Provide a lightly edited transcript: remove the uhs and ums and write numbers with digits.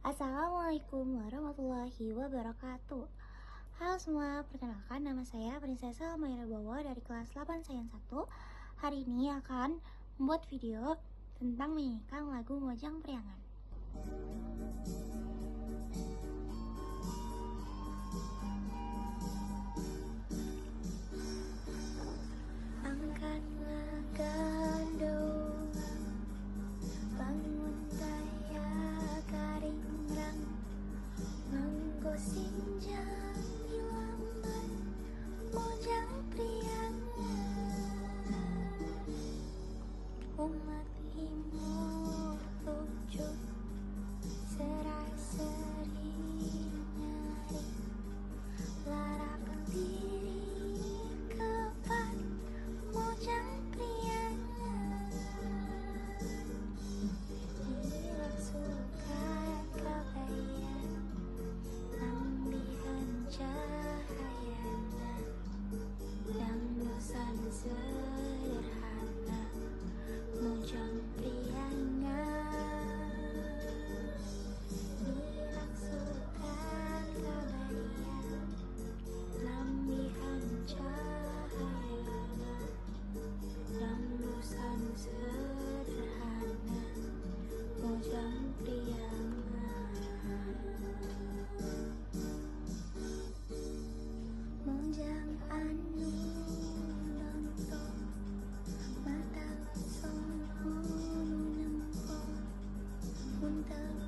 Assalamualaikum warahmatullahi wabarakatuh. Halo semua, perkenalkan nama saya Prinsesa Mayra Bowo dari kelas 8 Sains 1. Hari ini akan membuat video tentang menyanyikan lagu Mojang Priangan. Angkatlah gandum, bangun daya karingrang, menggosinjang di lamban Mojang Priangan. Umat himur lucu, serai-seri nyari, larak diri kepan Mojang Priangan. Hilang sukat kabayan, ambihan cahayana, dan dosan sederhana Mojang Priangan. Hilang sukat kabayan, ambihan cahayana, dan dosan sederhana Mojang Priangan. Mojang anu nonton, mata song hulu nyempol, muntel